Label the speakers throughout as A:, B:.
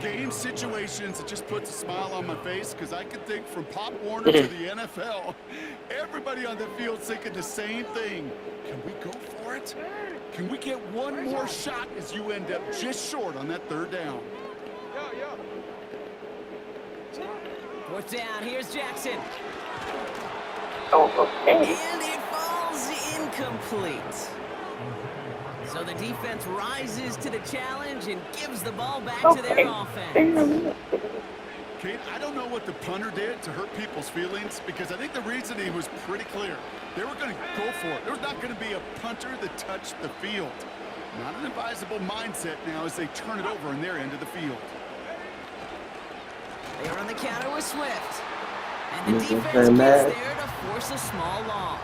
A: game situations, it just puts a smile on my face because I can think from Pop Warner to the NFL. Everybody on the field's thinking the same thing. Can we go for it? Can we get one more shot as you end up just short on that third down?
B: Fourth down, here's Jackson.
C: Oh, okay.
B: And it falls incomplete. So the defense rises to the challenge and gives the ball back to their offense.
A: Kate, I don't know what the punter did to hurt people's feelings because I think the reasoning was pretty clear. They were going to go for it. There was not going to be a punter that touched the field. Not an advisable mindset now as they turn it over in their end of the field.
B: They are on the counter with Swift. And the defense gets there to force a small loss.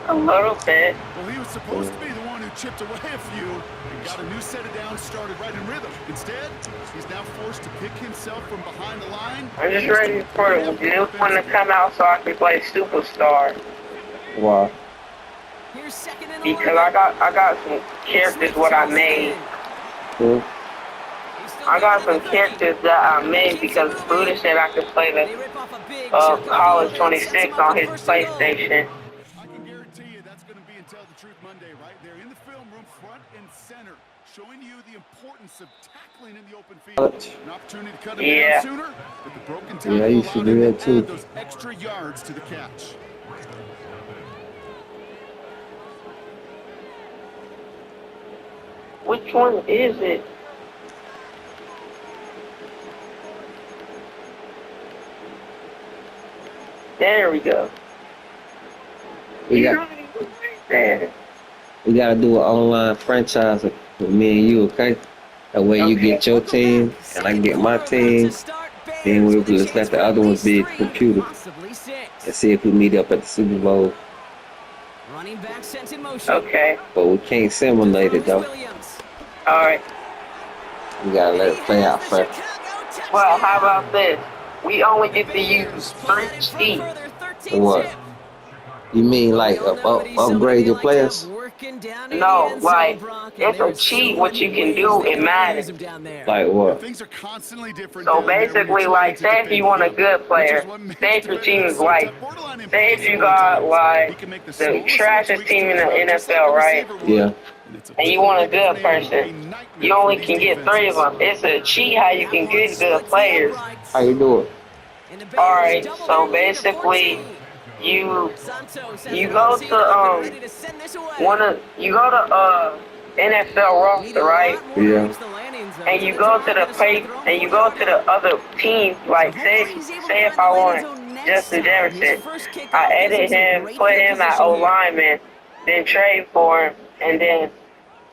C: A little bit.
A: Well, he was supposed to be the one who chipped away a few and got a new set of downs started right in rhythm. Instead, he's now forced to pick himself from behind the line.
C: I'm just ready for the new one to come out so I can play Superstar.
D: Wow.
B: Here's second and
C: Because I got some characters what I made.
D: Cool.
C: I got some characters that I made because Buddha said I could play the College 26 on his PlayStation.
A: I can guarantee you that's going to be in Tell the Truth Monday right there in the film room, front and center, showing you the importance of tackling in the open field. An opportunity to cut him down sooner, but the broken tackle
D: I used to
A: allowed
D: do
A: him
D: that
A: to
D: too.
A: add those extra yards to the catch.
C: Which one is it? There we go.
D: We gotta do an online franchise with me and you, okay? That way you get your team and I get my team. Then we'll just let the other ones be a computer and see if we meet up at the Super Bowl.
B: Running back sent in motion.
C: Okay.
D: But we can't simulate it though.
C: Alright.
D: We gotta let it play out first.
C: Well, how about this? We only get to use 3 sheets.
D: What? You mean like upgrade your players?
C: No, like, it's a cheat what you can do in Madden.
D: Like what?
A: Things are constantly different.
C: So basically, like, say if you want a good player, say if your team is like, say if you got like the trashiest team in the NFL, right?
D: Yeah.
C: And you want a good person, you only can get 3 of them. It's a cheat how you can get good players.
D: How you do it?
C: Alright, so basically, you go to NFL roster, right?
D: Yeah.
C: And you go to the other team, like say if I want Justin Jefferson, I edit him, put him at O lineman, then trade for him, and then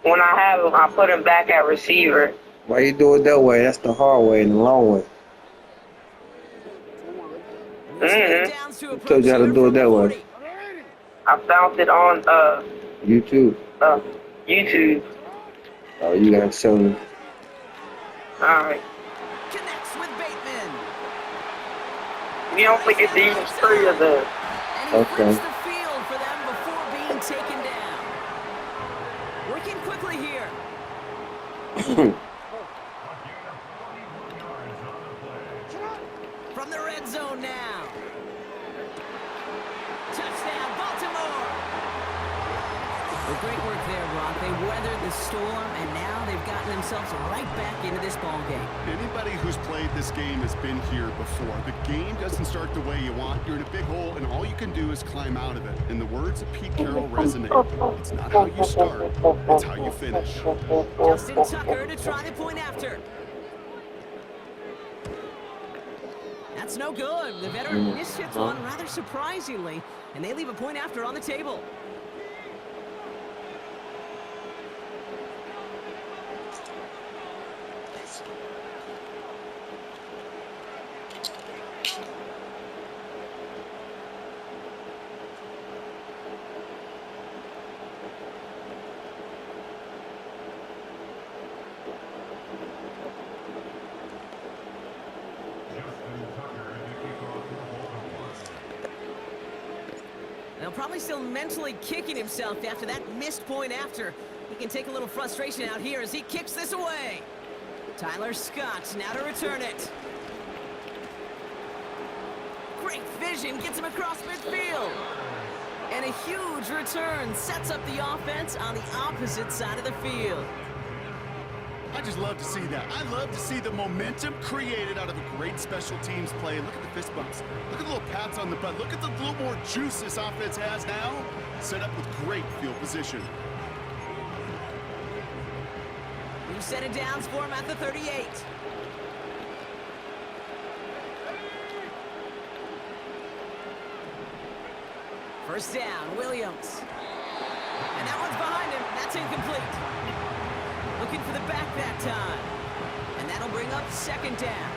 C: when I have him, I put him back at receiver.
D: Why you do it that way? That's the hard way and the long way. I told you how to do it that way.
C: I found it on
D: YouTube.
C: YouTube.
D: Oh, you gotta show me.
C: Alright.
B: Connects with Bateman.
C: We only get to use 3 of them.
D: Okay.
B: The field for them before being taken down. Working quickly here. From the red zone now. Touchdown, Baltimore. Well, great work there, Brock. They weathered the storm, and now they've gotten themselves right back into this ball game.
A: Anybody who's played this game has been here before. The game doesn't start the way you want. You're in a big hole, and all you can do is climb out of it. And the words of Pete Carroll resonate. It's not how you start, it's how you finish.
B: Justin Tucker to try the point after. That's no good. The veteran mishits one rather surprisingly, and they leave a point after on the table. Now probably still mentally kicking himself after that missed point after. He can take a little frustration out here as he kicks this away. Tyler Scott now to return it. Great vision, gets him across midfield. And a huge return sets up the offense on the opposite side of the field.
A: I just love to see that. I love to see the momentum created out of a great special teams play. Look at the fist bumps. Look at the little pats on the butt. Look at the little more juice this offense has now. Set up with great field position.
B: We've set it down for him at the 38. First down, Williams. And that one's behind him. That's incomplete. Looking for the back that time. And that'll bring up second down.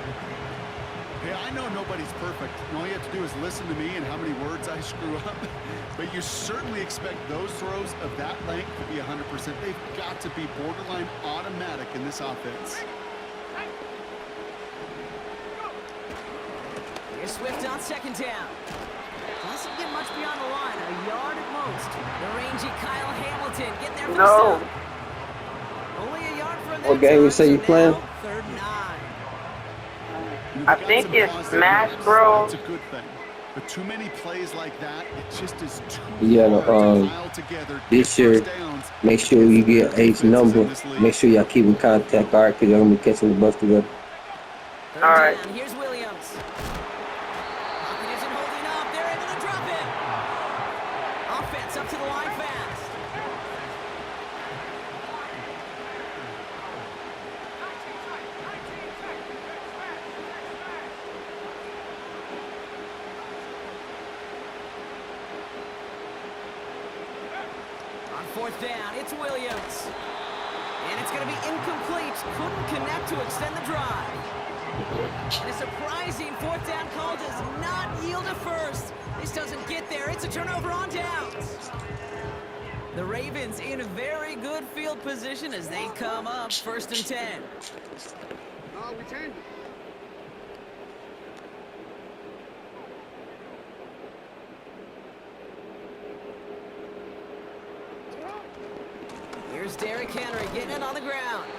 A: Hey, I know nobody's perfect. All you have to do is listen to me and how many words I screw up. But you certainly expect those throws of that length to be 100%. They've got to be borderline automatic in this offense.
B: Here's Swift on second down. Doesn't get much beyond the line, a yard at most. The rangy Kyle Hamilton getting there for the stop. Only a yard from
D: What game you say you playing?
B: Third and 9.
C: I think it's Smash Bros.
A: That's a good thing. But too many plays like that, it just is too
D: Yeah,
A: hard to pile together.
D: this year, make sure you get A's number. Make sure y'all keep in contact, all right? Because y'all going to be catching the bus together.
B: Third
C: All right.
B: down, here's Williams. Pocket isn't holding up. They're able to drop it. Offense up to the line fast. On fourth down, it's Williams. And it's going to be incomplete. Couldn't connect to extend the drive. And a surprising fourth down call does not yield a first. This doesn't get there. It's a turnover on downs. The Ravens in a very good field position as they come up first and 10. Here's Derrick Henry getting it on the ground.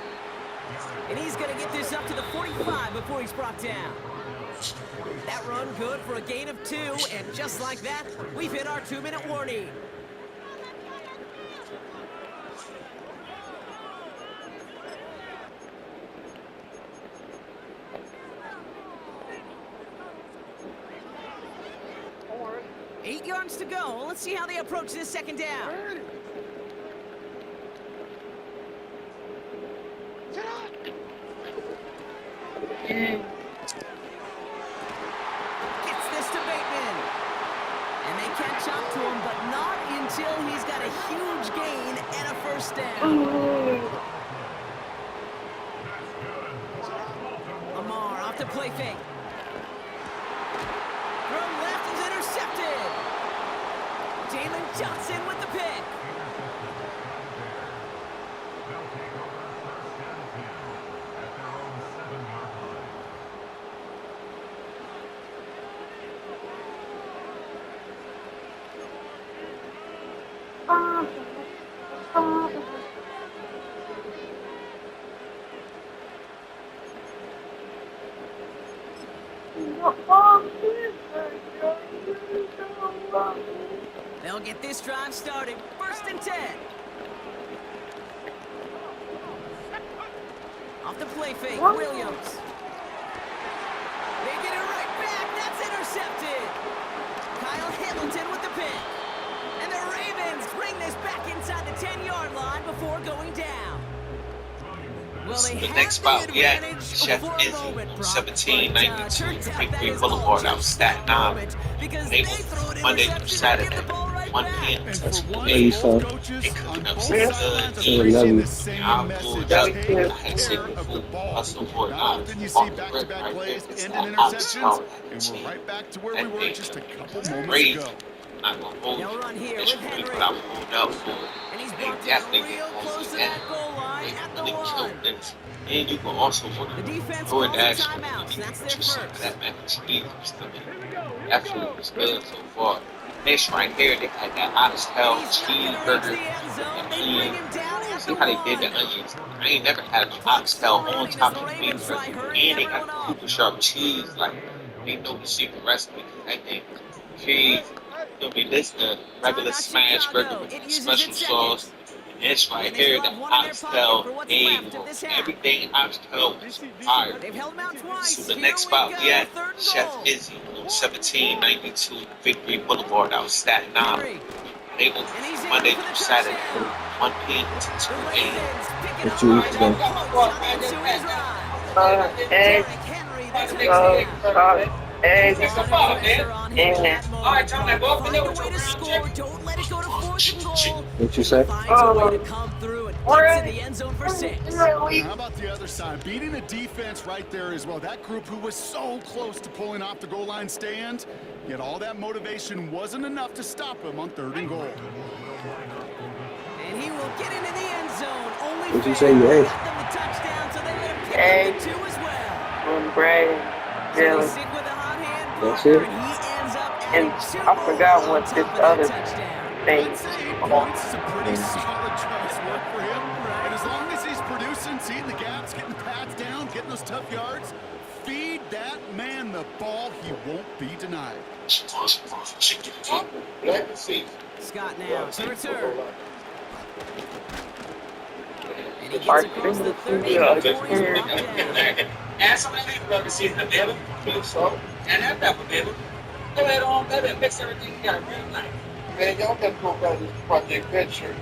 B: And he's going to get this up to the 45 before he's brought down. That run good for a gain of 2, and just like that, we've hit our 2-minute warning. Eight yards to go. Let's see how they approach this second down. Gets this to Bateman. And they catch up to him, but not until he's got a huge gain and a first down. Lamar off the play fake. Throw left is intercepted. Jalen Johnson with the pick. They'll get this drive started. First and 10. Off the play fake, Williams. They get it right back. That's intercepted. Kyle Hamilton with the pick. And the Ravens bring this back inside the 10-yard line before going down. Well, they
E: The
B: had
E: next
B: the
E: spot we at,
B: advantage
E: Chef
B: for a
E: Izzy,
B: moment, Brock,
E: 1792
B: turns out
E: Big
B: that
E: Green
B: is all
E: Boulevard out
B: just
E: Staten
B: for a
E: Island.
B: moment, because
E: They
B: they throw an
E: Monday through
B: interception
E: Saturday,
B: and get the ball right
E: 1
B: back.
E: p.m.
A: And for once,
D: Hey,
A: both
D: son.
A: coaches
E: They
A: on
E: cooking up
A: both
E: some good
A: sidelines
E: tea.
A: are preaching the
D: Yeah,
A: same
E: I'm
A: message.
E: pulled up.
A: Take
E: I had
A: care
E: signal
A: of the
E: food.
A: ball.
E: Hustle for
A: Not
E: not
A: often you see
E: off the rip
A: back-to-back
E: right there.
A: plays
E: It's
A: end
E: that
A: in
E: opposite
A: interceptions,
E: of
A: and
E: that
A: we're right back to where we
E: That
A: were
E: thing
A: just a couple
E: was
A: moments
E: crazy.
A: ago.
E: Not gonna hold
B: They'll
E: you.
B: run here
E: That's
B: with
E: really
B: Henry.
E: what I pulled up for.
B: And he's
E: They
B: brought down
E: definitely
B: real
E: get
B: close
E: close
B: to
E: to
B: that
E: that.
B: goal line
E: They
B: at the
E: really killed
B: 1.
E: this. And you can also want
B: The
E: to
B: defense
E: go
B: calls
E: and
B: a
E: actually
B: timeout. That's their
E: you some of
B: first.
E: that mac and cheese. I mean, absolutely was good so far. Next right here, they got that honest hell
B: He's not going to reach
E: cheeseburger.
B: the end zone. They
E: And
B: bring him down at
E: See
B: the
E: how they did the
B: 1.
E: onions. I ain't never had an
B: Clock still
E: oxtail on
B: running as
E: top
B: the
E: of beef
B: Ravens try
E: jerky.
B: hurrying
E: And they got
B: everyone up.
E: super sharp cheese. Like, they know the secret recipe. I think cheese, you'll be this the regular
B: Timeout
E: smash burger
B: Chicago.
E: with
B: It
E: the
B: uses
E: special
B: its second.
E: sauce. And this right
B: And they
E: here,
B: still
E: the
B: have one in their pocket
E: oxtail
B: for what's
E: egg
B: left of this
E: rolls.
B: half.
E: Everything oxtail was fire.
B: They've held him out
E: So
B: twice.
E: the
B: Here
E: next
B: we
E: spot we
B: go.
E: at,
B: 3rd and
E: Chef
B: goal.
E: Izzy on 1792 Victory Boulevard out of Staten Island.
B: Henry.
E: They open
B: And he's
E: from
B: in
E: Monday
B: for the
E: through Saturday,
B: touchdown.
E: 1 p.m. to
B: The
E: 2 a.m.
B: Ravens pick it
D: That's
B: up
D: 2 weeks
B: and
D: ago.
B: push on the ensuing drive.
C: Egg,
B: Derrick Henry, the touchdown.
C: egg,
B: A lot of pressure on him in
C: and
B: that moment, but find a way to score. Don't let it go to 4th and goal.
D: What you
B: He
D: say?
B: finds a way to come through and gets in the end zone for 6.
A: How about the other side? Beating a defense right there as well. That group who was so close to pulling off the goal line stand, yet all that motivation wasn't enough to stop him on 3rd and goal.
B: And he will get into the end zone. Only
D: What'd you
B: fair.
D: say, you ate?
B: Got them the touchdown, so they let him pick
C: Egg.
B: up the 2 as well.
C: and bread,
B: So they
C: jelly.
B: stick with a hot hand
D: That's
B: blocker,
D: it?
B: and he ends up
C: And
B: adding 2
C: I forgot
B: more on
C: what
B: top
C: this
B: of that
C: other
B: touchdown.
C: thing.
A: I'd say 8 points is a pretty solid choice work for him. And as long as he's producing, seeing the gaps, getting the pads down, getting those tough yards, feed that man the ball. He won't be denied.
B: Scott now to return. And he gets across the 30 before he's brought down.
F: And some of these rubber season available. So, and that pepper, baby. Go ahead on, go ahead, mix everything together real nice.
G: Man, y'all got to go buy this Project Pet shirt.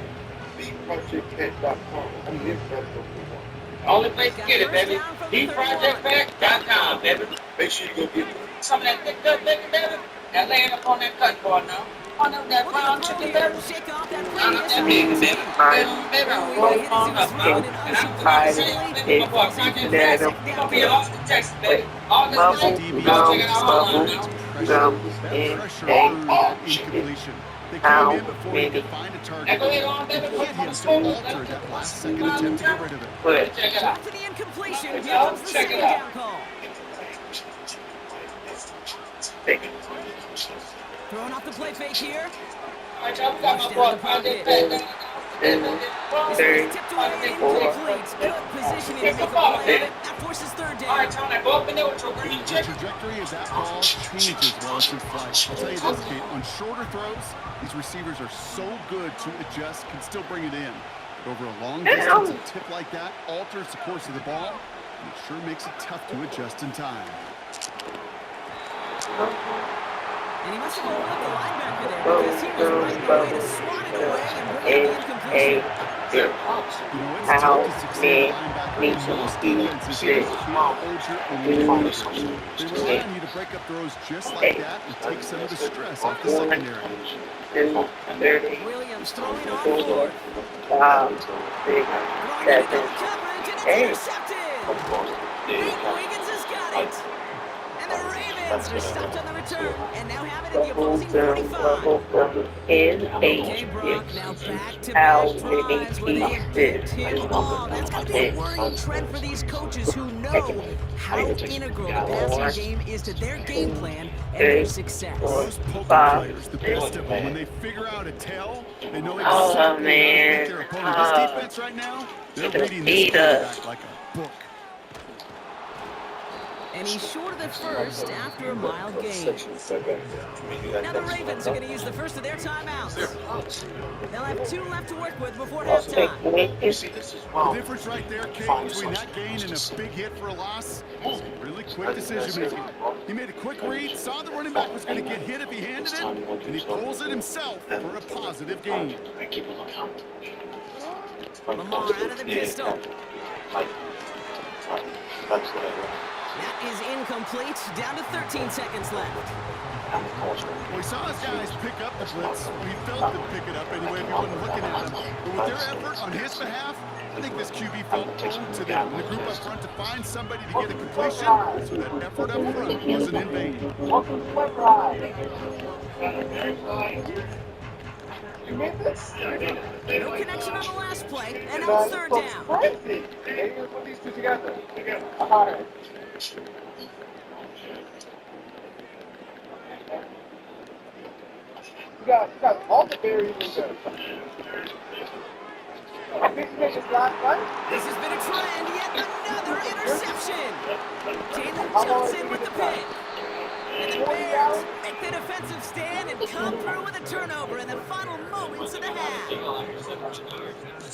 G: BeProjectPet.com. I mean, that's what we want.
F: Only place to get it, baby. BeProjectPack.com, baby.
G: Make sure you go get it.
F: Some of that thick good bacon, baby. Now laying up on that cut board now. On up that
B: Look
F: brown
B: at the throw
F: chicken,
B: here.
F: baby.
B: Shake off that
F: Round up
B: previous
F: that bacon, baby. Baby, I'm rolling on up, mama. And I'm going to say, baby, my boy, Project Pack. He's going to be in Austin, Texas, baby. All this
C: Bubble,
F: night,
A: DB
F: go check it out online now.
C: gum,
A: That
C: and
A: pressure
C: egg.
A: earned that incompletion. They came in before he could find a target.
F: Now go ahead on,
A: They
F: baby.
A: hit him to alter that last-second attempt to get rid of it.
C: But
F: Check it out.
B: After the incompletion, here
F: Check
B: comes the
F: it
B: second
F: out.
B: down call. Throwing off the play fake here.
F: All right, y'all, we got my boy, Project Pack.
B: This one is tipped away and incomplete. Good positioning to make a play of it. That forces 3rd
F: All right,
B: down.
F: Tony, go up in there with your green
A: The
F: chicken.
A: trajectory of that ball changes while it's in flight. I'll tell you this, Kate, on shorter throws, these receivers are so good to adjust, can still bring it in. But over a long distance, a tip like that alters the course of the ball, and it sure makes it tough to adjust in time.
B: And he must have overlooked the linebacker there because he was right in the way to swat it away and bring up the incompletion.
A: You know, it's tough to succeed at linebacker in most defenses. You can't hold your own position. They rely on you to break up throws just like that and take some of the stress off the secondary.
B: Williams throwing on 4th.
C: 5, 6,
B: Throwing into
C: 7,
B: double coverage, and it's
C: 8.
B: intercepted. Wiggins has got it. And the Ravens are stopped on the return and now have it at the opposing 45. Okay, Brock, now back-to-back drives where they have picked him off. That's got to be a worrying trend for these coaches who know how integral the passing game is to their game plan and their success.
A: Those poker players, the best of them, when they figure out a tell, they know exactly how to beat their opponent. This defense right now, they're reading this quarterback like a book.
B: And he's short of the first after a mild gain. Now the Ravens are going to use the first of their timeouts. They'll have 2 left to work with before halftime.
A: The difference right there, Kate, between that gain and a big hit for a loss, really quick decision making. He made a quick read, saw the running back was going to get hit if he handed it, and he pulls it himself for a positive gain.
B: Lamar out of the pistol. That is incomplete. Down to 13 seconds left.
A: Well, he saw his guys pick up the blitz. He felt them pick it up anyway if he wasn't looking at them. But with their effort on his behalf, I think this QB felt owed to them. The group up front to find somebody to get a completion, so that effort up front wasn't in vain.
B: No connection on the last play, and now it's 3rd down.
G: Put these two together. You got all the berries in there.
B: This has been a trend, yet another interception. Jalen Johnson with the pick. And the Bears make the defensive stand and come through with a turnover in the final moments of the half.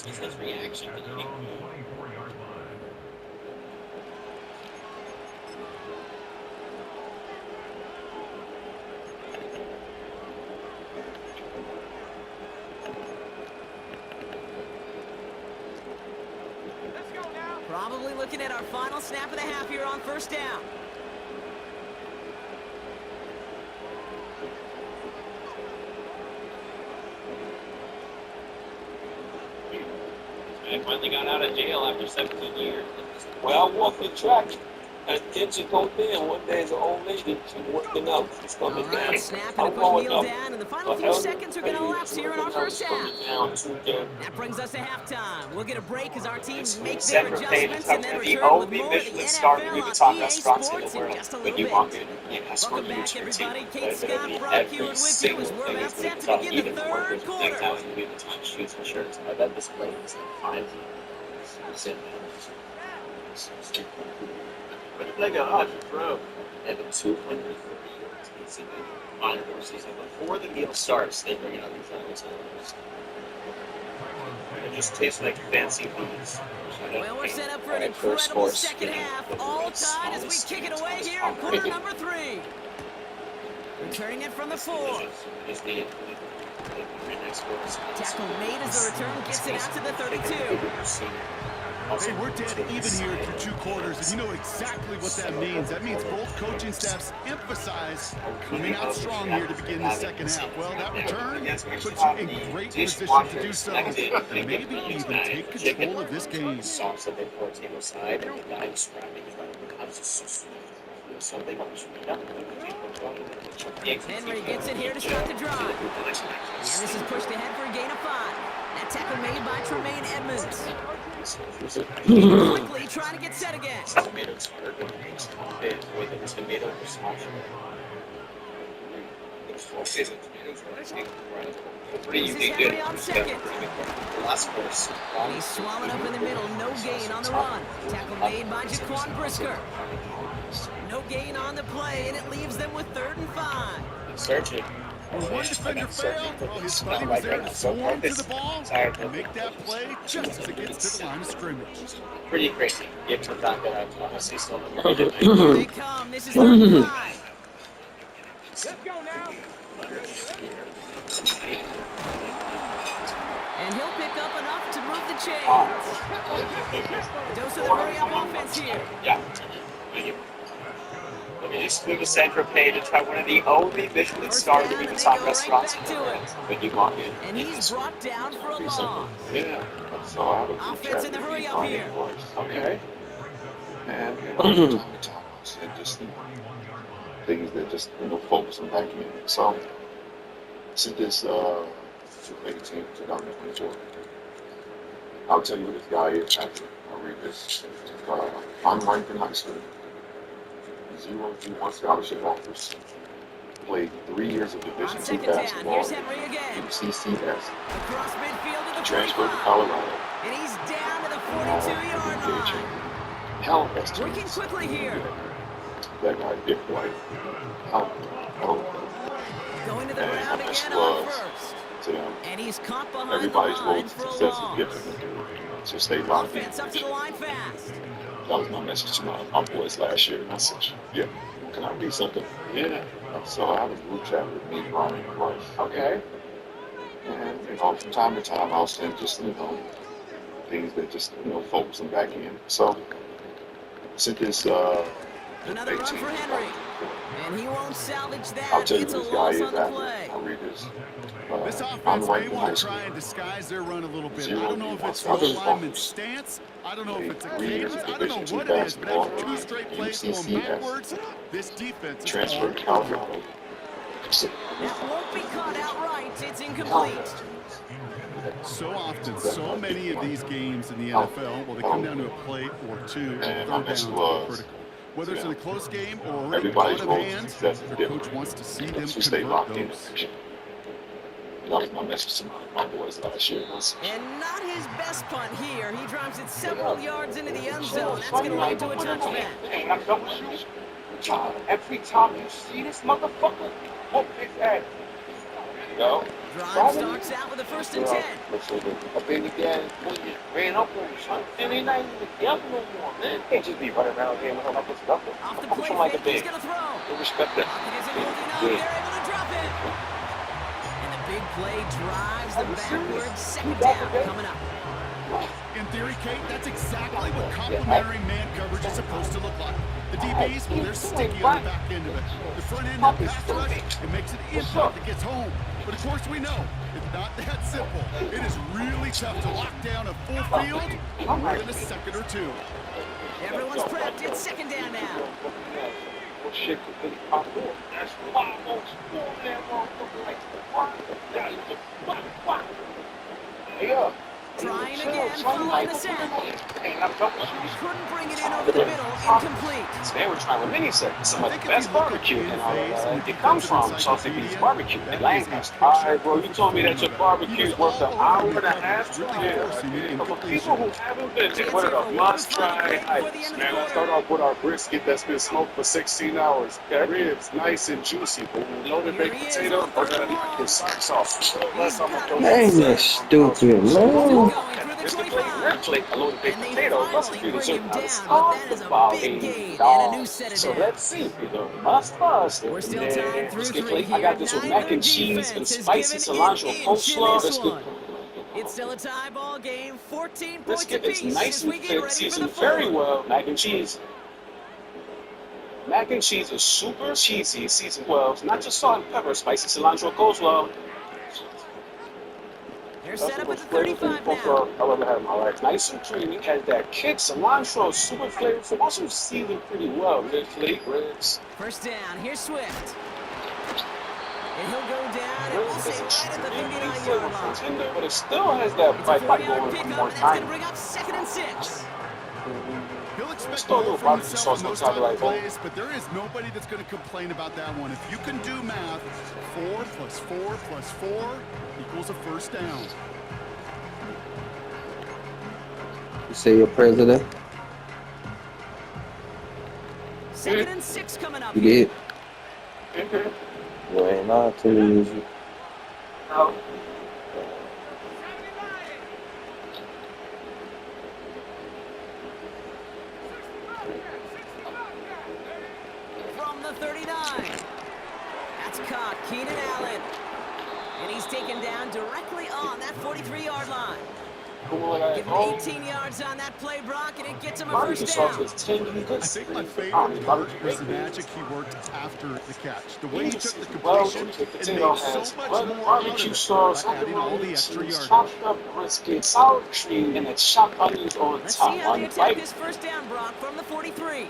E: His reaction to the
B: Probably looking at our final snap of the half here on first down.
E: I finally got out of jail after 17 years. Well, I walked the track. And then she told me, and one day as an old lady, she working out. She's coming
B: All
E: down.
B: right, snap and a quick kneel down, and the final few seconds are going to elapse here in our first half. That brings us to halftime. We'll get a break as our team make their adjustments and then return with more of the NFL on EA Sports in just a little bit. Welcome back, everybody. Kate Scott, Brock Hewitt with you as we're about set to begin the third quarter.
E: I bet this play is like 5 Like a hot throw. And the 200 before the meal starts, they bring out these animals. It just tastes like fancy foods.
B: Well, we're set up for an incredible second half. All tied as we kick it away here in quarter number 3. Returning it from the 4. Tackle made as the return gets it out to the 32.
A: Hey, we're dead even here through 2 quarters, and you know exactly what that means. That means both coaching staffs emphasize coming out strong here to begin the second half. Well, that return puts you in great position to do so, and maybe even take control of this game.
B: Henry gets it here to start the drive. And this is pushed ahead for a gain of 5. That tackle made by Tremaine Edmonds. Quickly trying to get set again. This is Henry on second. And he's swallowed up in the middle. No gain on the run. Tackle made by Jaquan Brisker. No gain on the play, and it leaves them with 3rd and 5.
E: Searching.
A: When one defender failed, well, his buddy was there to swarm to the ball and make that play just as it gets to the line of scrimmage.
E: Pretty crazy. Get to the fact that I've honestly still
B: Here they come. This is 3rd and 5.
G: Let's go now.
B: And he'll pick up enough to move the chains. Dose of the hurry-up offense here.
E: Yeah. Let me just move to Central Pay to try one of the only Michelin star top restaurants in the world. When you walk in.
B: And he's brought down for a loss.
H: Yeah, so I would
B: Offense in the hurry-up here.
H: Okay. And time to time, I said just things that just focus them back in. So since this 2018, 2024, I'll tell you who this guy is after I read this. I'm ranked in high school. 0 G1 scholarship offers. Played 3 years of Division II basketball.
B: Here's Henry again.
H: UCCS.
B: Across midfield to the
H: Transferred to
B: 45.
H: Colorado.
B: And he's down to the 42-yard line.
H: Hell, that's
B: Working quickly here.
H: That guy did play.
B: Going to the
H: And
B: ground
H: how this
B: again on
H: was
B: first.
H: to them.
B: And he's caught behind
H: Everybody's
B: the
H: road
B: line
H: to
B: for a
H: success is
B: loss.
H: different. So stay locked in.
B: Offense up to the line fast.
H: That was my message to my boys last year. And I said, yeah, can I be something? Yeah. So I have a group chat with me, Brian, and Bryce. Okay. And from time to time, I'll send just things that just focus them back in. So since this
B: Another run for Henry. And he won't salvage that.
H: I'll tell you
B: It's a
H: who this guy
B: loss
H: is
B: on the
H: after
B: play.
H: I read this.
A: This
H: I'm
A: offense may
H: ranked in high
A: want to
H: school.
A: try and disguise their run a little bit. I
H: 0
A: don't know if it's the
H: G1
A: alignment
H: offers.
A: stance. I don't know if it's a
H: 3 years
A: cadence.
H: of
A: I don't know
H: Division
A: what
H: II
A: it is, but after
H: basketball.
A: 2 straight plays going
H: UCCS.
A: backwards, this defense is
H: Transferred to
A: all
H: Colorado.
B: That won't be caught outright. It's incomplete.
A: So often, so many of these games in the NFL, well, they come down to a play or two, and
H: And
A: third
H: my
A: down
H: message
A: is
H: was,
A: critical. Whether it's in a close game or already
H: everybody's
A: out of
H: road to
A: hand,
H: success is
A: their
H: different.
A: coach wants to see them
H: So stay
A: convert
H: locked in.
A: those.
E: That was my message to my boys last year.
B: And not his best punt here. He drives it several yards into the end zone. That's going to lead to a touchback.
G: Hey, I'm double shoot. Every time you see this motherfucker, whoop his ass.
E: Yo.
B: Drive starts out with a 1st and 10.
G: A baby dad ran up on you, son. And he not even young no more, man. Can't just be running around here with him like this stuff.
B: Off the
E: I'm
B: play
E: like a
B: fake, he's
E: big.
B: going to throw.
E: They respect that.
B: Pocket isn't holding up. They're able to drop it. And the big play drives them backwards. 2nd down coming up.
A: In theory, Kate, that's exactly what complementary man coverage is supposed to look like. The DBs, well, they're sticky on the back end of it. The front end of pass rush, it makes an impact that gets home. But of course we know, it's not that simple. It is really tough to lock down a full field in more than a second or two.
B: Everyone's prepped. It's 2nd down now.
G: Well, shit, could be pop off. That's why I won't score that motherfucker like the Hey, up.
B: Trying again, following the sack.
G: Hey, I'm double shoot.
B: Couldn't bring it in over the middle. Incomplete.
E: They were trying to mini set some of the best barbecue and all that. It comes from Sausage's Barbecue in Lancaster. All right, bro, you told me that your barbecue's worth an hour and a half. Yeah, for people who haven't been there, what are the must-try items, man?
H: Let's start off with our brisket that's been smoked for 16 hours. Ribs, nice and juicy. Loaded baked potato, or with soy sauce.
D: Ain't that stupid, man?
E: It's the plate rib plate, a loaded baked
B: And they
E: potato, plus a
B: finally
E: few
B: bring him
E: desserts.
B: down, but that is a big gain and a new set of
E: So
B: downs.
E: let's see, the must
B: We're still tied through
E: brisket
B: 3
E: plate.
B: here.
E: I got this with mac and cheese and spicy cilantro coleslaw. Brisket.
B: It's still a tie ball game, 14 points
E: Brisket is
B: apiece
E: nice
B: as
E: and
B: we get
E: thick,
B: ready for the
E: seasoned
B: 4th.
E: very well. Mac and cheese. Mac and cheese is super cheesy, seasoned well. It's not just salt and pepper, spicy cilantro coleslaw.
B: They're
E: That's
B: set
E: the
B: up at
E: most
B: the 35 now.
E: I've ever had in my life. Nice and creamy. Has that kick. Cilantro, super flavorful. Also seasoned pretty well. Rib plate, ribs.
B: 1st down, here's Swift. And he'll go down and we'll say right at the 59-yard line.
E: Tender, but it still has that
B: It's a
E: bite
B: 4-yard
E: going
B: pickup,
E: one
B: and
E: more
B: that's going to
E: time.
B: bring up 2nd and 6.
A: He'll expect
E: Still a
A: more
E: little
A: from
E: barbecue
A: himself
E: sauce
A: in
E: on
A: those
E: top
A: type
E: of
A: of
E: that bowl.
A: plays, but there is nobody that's going to complain about that one. If you can do math, 4 plus 4 plus 4 equals a 1st down.
D: You say you're president?
B: 2nd and 6 coming up
D: You
B: here.
D: did? You ain't lying to me, is you?
C: No.
B: From the 39. That's caught, Keenan Allen. And he's taken down directly on that 43-yard line. Give him 18 yards on that play, Brock, and it gets him a
E: Barbecue
B: 1st
E: sauce
B: down.
E: is tender.
A: I think my favorite part was the magic he worked after the catch. The way he took the completion and made so much more out of
E: Barbecue
A: it
E: sauce,
A: by adding all the extra yardage.
E: chopped up brisket, sour cream, and the chopped onions on
B: Let's
E: top.
B: see how they
E: One
B: attack
E: bite.
B: this 1st down, Brock, from the 43.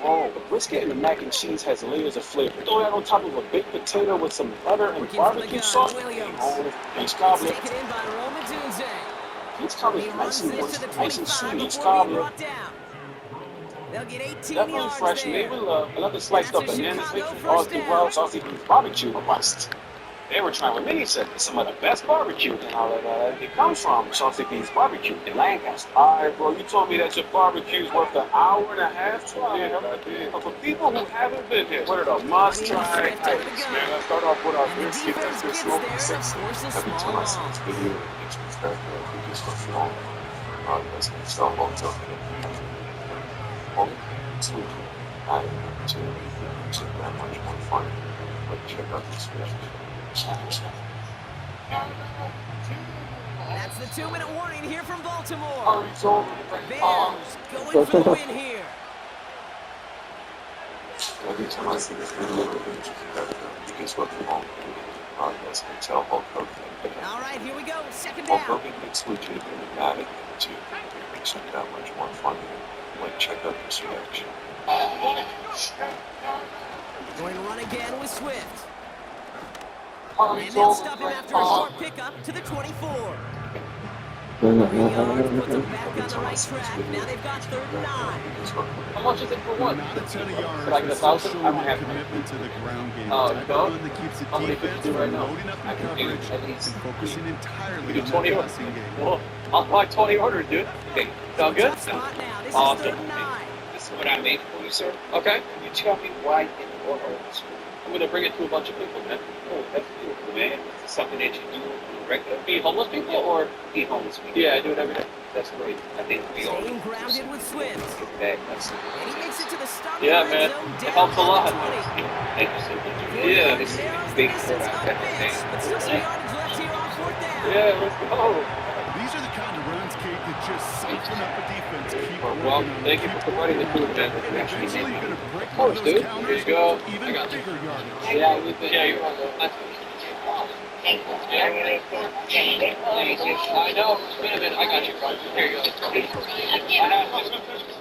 E: Oh, the brisket and the mac and cheese has layers of flavor. Throw that on top of a baked potato with some butter and
B: Working from the
E: barbecue
B: gun,
E: sauce.
B: Williams.
E: Oh, peach
B: It's
E: cobbler.
B: taken in by Roman Dunze.
E: Peach cobbler
B: He
E: is
B: runs
E: nice and
B: this to the
E: nice and
B: 25
E: sweet. Peach
B: before being
E: cobbler.
B: brought down. They'll get 18
E: Definitely
B: yards
E: fresh.
B: there.
E: Made with love. Another sliced up
B: That's a
E: banana.
B: Chicago
E: All
B: first
E: too
B: down.
E: well. Saucy beef barbecue must. They were trying to mini set some of the best barbecue and all that. It comes from Saucy Beef's Barbecue in Lancaster. All right, bro, you told me that your barbecue's worth an hour and a half. Yeah, I did. But for people who haven't been here, what are the must-try items?
H: Man, let's start off with our
B: And the
H: brisket
B: defense
H: that's been
B: gets
H: smoked
B: there
H: for
B: and
H: 16
B: forces
H: Every
B: small
H: time I see
B: ball.
H: this video, it makes me start to think it's what's wrong. Let's start hotel. Two, I to that much more fun. But check out this video.
B: That's the 2-minute warning here from Baltimore. Bears going for the win here.
H: Every time I see this video, it's what's wrong. Let's tell Hulk Hogan.
B: All right, here we go. 2nd
H: Hulk
B: down.
H: Hogan gets legit in the Madden too. Makes it that much more fun. Like, check out this reaction.
B: Going to run again with Swift. And they'll stop him after a short pickup to the 24. yards puts them back on the right track. Now they've got 3rd and 9.
E: How much is it for one?
A: Not a ton of yards,
E: Could I get
A: but
E: 1,000?
A: still
E: I
A: showing
E: don't
A: that
E: have
A: commitment to the ground game.
E: Oh,
A: Type of
E: no?
A: run that keeps the
E: How many could
A: defense
E: you do right
A: from
E: now?
A: loading up
E: I
A: the
E: can do
A: coverage
E: at least
A: and focusing entirely
E: do
A: on
E: 20
A: that
E: orders.
A: passing game.
E: Well, I'll buy 20 orders, dude. Okay, sound good?
B: Tough spot now. This is
E: Awesome.
B: 3rd and 9.
G: This is what I made for you, sir.
E: Okay.
G: Can you tell me why in the world?
E: I'm gonna bring it to a bunch of people, man.
G: Oh, that's beautiful, man. Is this something that you do regularly?
E: Feed homeless people or?
G: Feed homeless people?
E: Yeah, I do it every day.
G: That's great. I think we all
B: Staying grounded with Swift.
G: that. That's
B: And he makes it to the starting
E: Yeah,
B: red
E: man.
B: zone
E: It
B: down
E: helps a
B: at
E: lot.
B: the 20.
G: thank you so much.
E: Yeah.
G: This is
B: Narrows
G: a
B: the
G: big
B: distance
G: for
B: a bit, but still some yardage left here on 4th down.
E: Yeah, let's go.
A: These are the kind of runs, Kate, that just siphon up a defense. Keep working
E: Well,
A: on them,
E: thank you
A: keep
E: for providing the
A: working
E: food,
A: on
E: man.
A: them, and eventually you're going to break
E: Of course,
A: one of those
E: dude.
A: counters
E: Here you go.
A: for even
E: I got you.
A: bigger yardage.
E: Yeah, we've been. Yeah, you're on the. I know. Wait a minute. I got you. Here you go.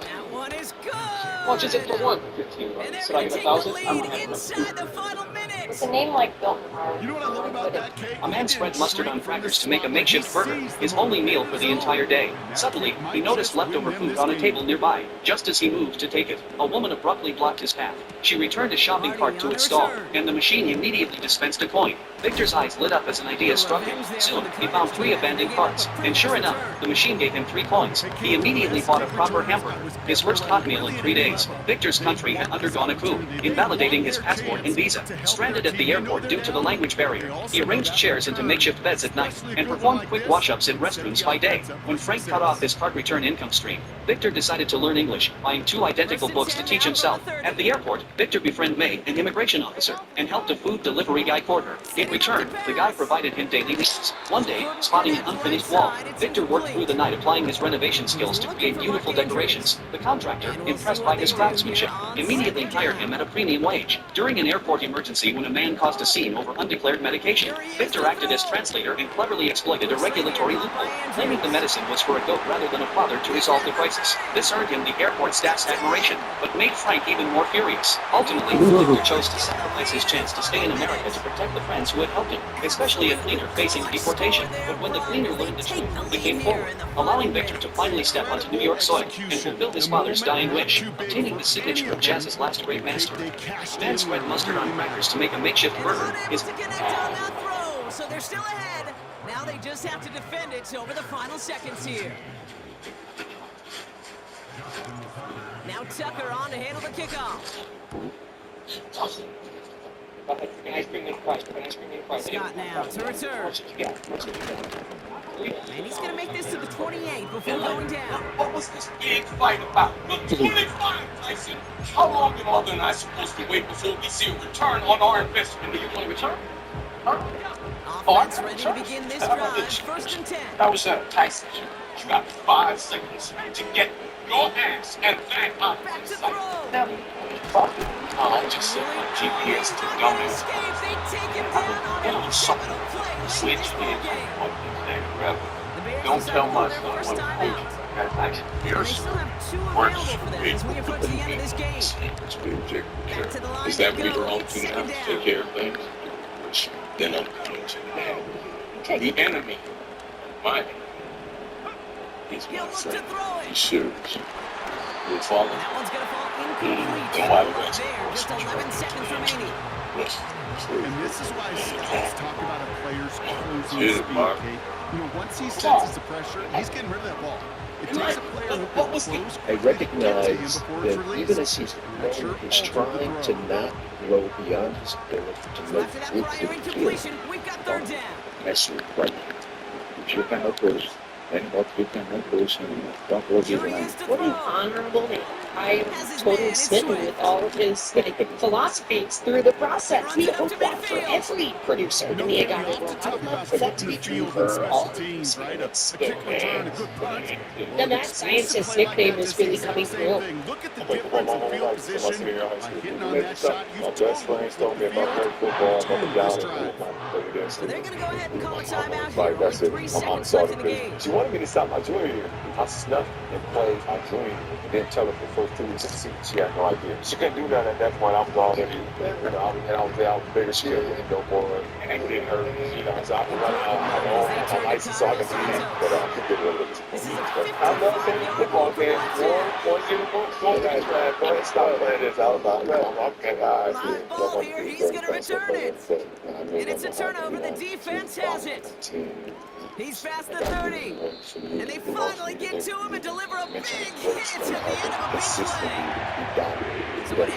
B: That one is good.
E: How much is it for one? 15
B: And
E: bucks.
B: they're
E: Should I
B: going to
E: get
B: take the
E: 1,000? I'm
B: lead
E: gonna have
B: inside the final minutes.
I: With a name like Bill Maher,
A: You know what I love about that, Kate?
J: A man
A: He
J: spread
A: didn't
J: mustard
A: shrink
J: on
A: from the
J: crackers to make a
A: slot.
J: makeshift
A: He
J: burger,
A: seized
J: his
A: the
J: only
A: moment
J: meal
A: in
J: for
A: his
J: the
A: own.
J: entire day.
A: That
J: Suddenly,
A: might
J: he noticed
A: just win
J: leftover
A: them
J: food
A: this
J: on a
A: game.
J: table nearby. Just as he moved to take it, a woman abruptly blocked his path. She returned his shopping cart to its stall, and the machine immediately dispensed a coin. Victor's eyes lit up as an idea struck him. Soon, he found 3 abandoned carts, and sure enough, the machine gave him 3 coins. He immediately bought a proper hamburger, his first hot meal in 3 days. Victor's country had undergone a coup, invalidating his passport and visa. Stranded at the airport due to the language barrier, he arranged chairs into makeshift beds at night and performed quick wash-ups in restrooms by day. When Frank cut off his cart return income stream, Victor decided to learn English, buying 2 identical books to teach himself. At the airport, Victor befriended May, an immigration officer, and helped a food delivery guy court her. In return, the guy provided him daily meals. One day, spotting an unfinished wall, Victor worked through the night applying his renovation skills to create beautiful decorations. The contractor, impressed by his craftsmanship, immediately hired him at a premium wage. During an airport emergency when a man caused a scene over undeclared medication, Victor acted as translator and cleverly exploited a regulatory loophole, claiming the medicine was for a goat rather than a father to resolve the crisis. This earned him the airport staff's admiration, but made Frank even more furious. Ultimately, Victor chose to sacrifice his chance to stay in America to protect the friends who had helped him, especially a cleaner facing deportation. But when the cleaner learned the truth, he came forward, allowing Victor to finally step onto New York soil and fulfill his father's dying wish, obtaining the signature of Jazz's last great master. The man spread mustard on crackers to make a makeshift burger. His
B: To connect on that throw, so they're still ahead. Now they just have to defend it over the final seconds here. Now Tucker on to handle the kickoff. Scott now to return. And he's going to make this to the 28 before going down.
G: What was this big fight about? The 25, Tyson. How long am Mother and I supposed to wait before we see a return on our investment? Do you want to return? Huh?
B: Offense ready to begin this drive. 1st and 10.
G: That was Tyson. You got 5 seconds to get your ass and back up.
B: Back to throw.
G: I just set my GPS to dumbass.
B: They take him down on a pivotal play late in
G: Switch
B: this
G: in.
B: ball game. The Bears
G: Don't
B: decide
G: tell
B: to
G: my
B: call their
G: son
B: first
G: what
B: timeout.
H: Yes.
B: They still have 2 available for them as we approach the end of this game.
H: It's been check.
B: Back to the line
H: Is that
B: they
H: when
B: go.
H: you're on
B: It's
H: to now
B: second
H: to
B: down.
H: take care of things? Which then I'm going to have. The enemy, my enemy, is
B: He'll
H: my
B: look to
H: friend.
B: throw
H: He
B: it.
H: serves. Will follow.
B: That one's going to fall incomplete.
H: Don't lie to
B: Right
H: us.
B: there, just 11 seconds remaining.
H: Yes.
A: And this is why scouts talk about a player's closing
H: Hit it,
A: speed,
H: Mark.
A: Kate. You know, once he senses the pressure, he's getting rid of that ball. It takes a player who can close
K: I
A: quickly to get to him
K: recognize
A: before it's
K: that
A: released.
K: even as he's
A: That sure
K: throwing, he's
A: alters the
K: trying to
A: throw.
K: not grow beyond his ability to
B: So
K: make
B: after that
K: it
B: prior
K: to the
B: incompletion, we've got 3rd down.
K: That's right. If you can approach, then what you can approach, and don't go
B: Here he
K: behind.
B: is to
I: what an
B: throw.
I: honorable man. I'm
B: Has his
I: totally
B: man, it's
I: smitten
B: Swift.
I: with all of his philosophies through the process. We hope that for every producer in the Agave world. I would love for that to be true for all
A: teams, right?
I: teams.
A: A kick return, a good punt.
I: The mad scientist's nickname is really coming through.
A: Look at the difference in field position. By hitting on that shot, you've totally flipped the field.
B: So they're going to go ahead and call a timeout here
H: Like, that's
B: with
H: it.
B: 3
H: I'm
B: seconds left in the game.
H: She wanted me to stop my junior year. I snuck and played my junior year and then tell her before those teams succeed. She had no idea. She couldn't do that at that point. I was already, I was there. I was bigger. She didn't go for it. And it didn't hurt. So I can run out my license so I can see it. But I could get rid of it. I love playing football games. One uniform, one guys, man. Go ahead, stop playing this. I was like, okay, guys.
B: Live ball here. He's going to return it. And it's a turnover. The defense has it. He's past the 30. And they finally get to him and deliver a big hit at the end of a big play. So it